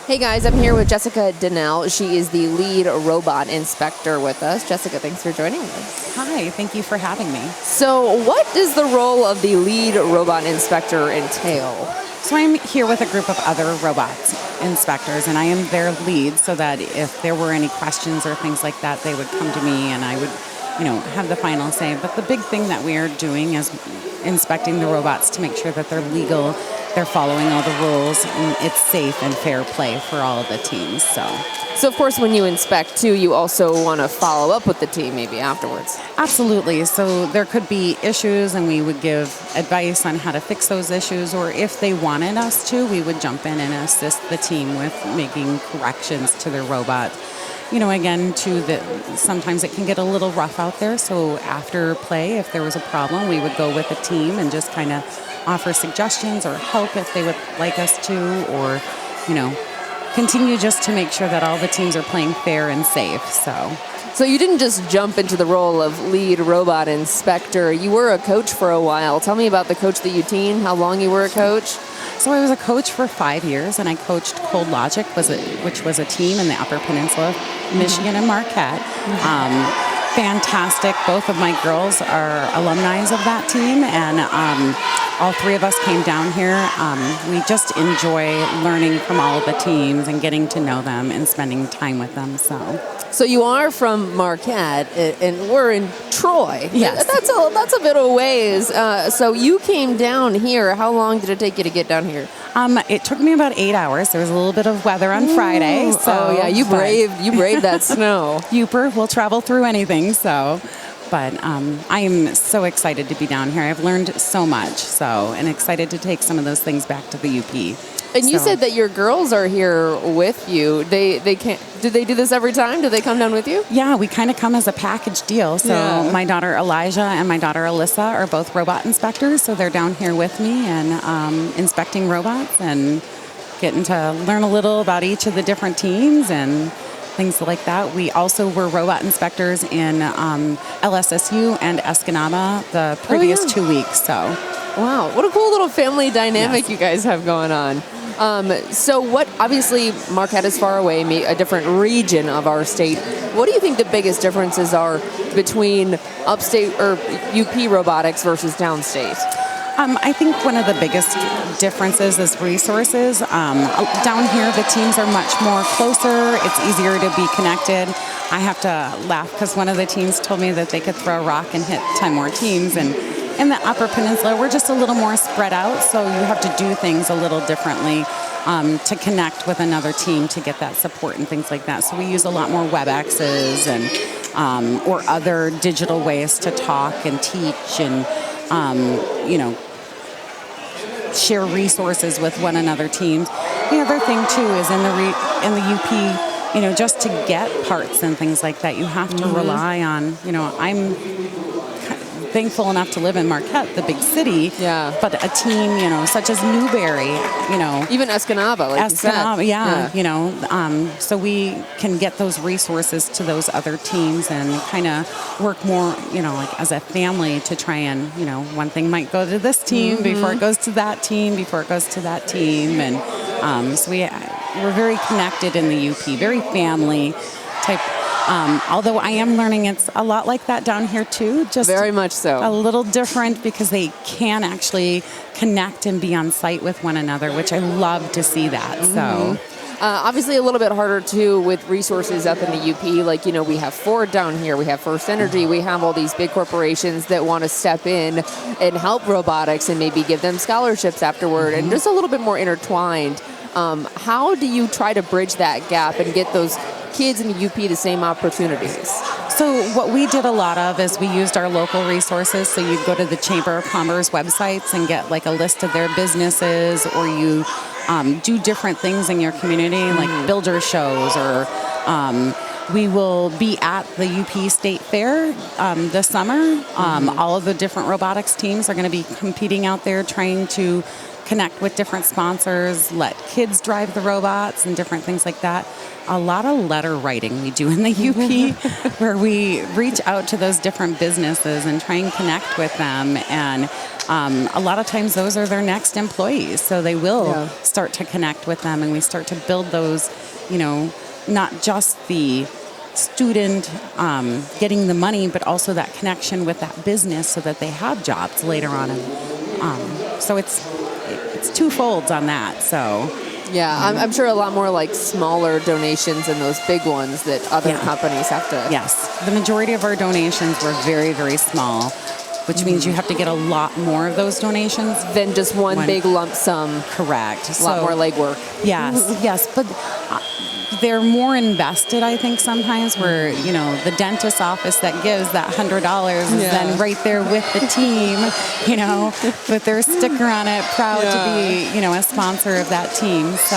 Hey guys, I'm here with Jessica Donnell. She is the lead robot inspector with us. Jessica, thanks for joining us. Hi, thank you for having me. So what does the role of the lead robot inspector entail? So I'm here with a group of other robots inspectors, and I am their lead so that if there were any questions or things like that, they would come to me and I would, have the final say. But the big thing that we are doing is inspecting the robots to make sure that they're legal, they're following all the rules, and it's safe and fair play for all of the teams. So of course, when you inspect too, you also want to follow up with the team maybe afterwards. Absolutely. So there could be issues, and we would give advice on how to fix those issues, or if they wanted us to, we would jump in and assist the team with making corrections to their robot. Again, sometimes it can get a little rough out there, so after play, if there was a problem, we would go with the team and just kind of offer suggestions or help if they would like us to, or, continue just to make sure that all the teams are playing fair and safe. So you didn't just jump into the role of lead robot inspector. You were a coach for a while. Tell me about the Coach the U team, how long you were a coach. So I was a coach for 5 years, and I coached Cold Logic, which was a team in the Upper Peninsula, Michigan and Marquette. Fantastic. Both of my girls are alumni of that team, and all three of us came down here. We just enjoy learning from all of the teams and getting to know them and spending time with them. So you are from Marquette, and we're in Troy. Yes. That's a bit of ways. So you came down here. How long did it take you to get down here? It took me about 8 hours. There was a little bit of weather on Friday. So yeah, you braved that snow. Uper will travel through anything. But I am so excited to be down here. I've learned so much, and excited to take some of those things back to the UP. And you said that your girls are here with you. They can't. Do they do this every time? Do they come down with you? Yeah, we kind of come as a package deal. So my daughter Elijah and my daughter Alyssa are both robot inspectors. So they're down here with me and inspecting robots and getting to learn a little about each of the different teams and things like that. We also were robot inspectors in LSSU and Escanaba the previous 2 weeks. Wow, what a cool little family dynamic you guys have going on. Obviously Marquette is far away, a different region of our state. What do you think the biggest differences are between upstate or UP robotics versus downstate? I think one of the biggest differences is resources. Down here, the teams are much more closer. It's easier to be connected. I have to laugh because one of the teams told me that they could throw a rock and hit 10 more teams. And in the Upper Peninsula, we're just a little more spread out, so you have to do things a little differently to connect with another team to get that support and things like that. So we use a lot more WebExes and or other digital ways to talk and teach and share resources with one another teams. The other thing too is in the UP, just to get parts and things like that, you have to rely on. I'm thankful enough to live in Marquette, the big city. Yeah. But a team, such as Newberry, even Escanaba, like you said. Yeah. So we can get those resources to those other teams and kind of work more, like as a family to try and, one thing might go to this team before it goes to that team, before it goes to that team. And so we're very connected in the UP, very family type. Although I am learning it's a lot like that down here too. Just very much so. A little different because they can actually connect and be on site with one another, which I love to see that. So. Obviously a little bit harder too with resources up in the UP. Like, we have Ford down here, we have First Energy, we have all these big corporations that want to step in and help robotics and maybe give them scholarships afterward and just a little bit more intertwined. How do you try to bridge that gap and get those kids in the UP the same opportunities? So what we did a lot of is we used our local resources. So you'd go to the Chamber of Commerce websites and get like a list of their businesses, or you do different things in your community, like builder shows, or we will be at the UP State Fair this summer. All of the different robotics teams are going to be competing out there trying to connect with different sponsors, let kids drive the robots and different things like that. A lot of letter writing we do in the UP where we reach out to those different businesses and try and connect with them. And a lot of times those are their next employees. So they will start to connect with them, and we start to build those, not just the student getting the money, but also that connection with that business so that they have jobs later on. And so it's twofold on that. So yeah, I'm sure a lot more like smaller donations than those big ones that other companies have to. Yes, the majority of our donations were very, very small, which means you have to get a lot more of those donations than just one big lump sum. Correct. A lot more legwork. Yes, but they're more invested, I think, sometimes where, the dentist office that gives that $100 is then right there with the team, with their sticker on it, proud to be, a sponsor of that team. So,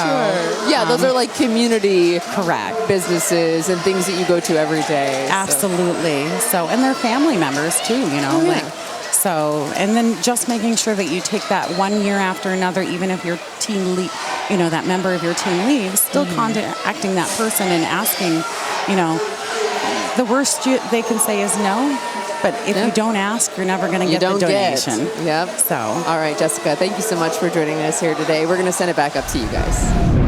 yeah, those are like community correct businesses and things that you go to every day. Absolutely. So, and they're family members too, So, and then just making sure that you take that 1 year after another, even if your team that member of your team leaves, still contacting that person and asking, the worst they can say is no. But if you don't ask, you're never going to get the donation. Yep. So, all right, Jessica, thank you so much for joining us here today. We're going to send it back up to you guys.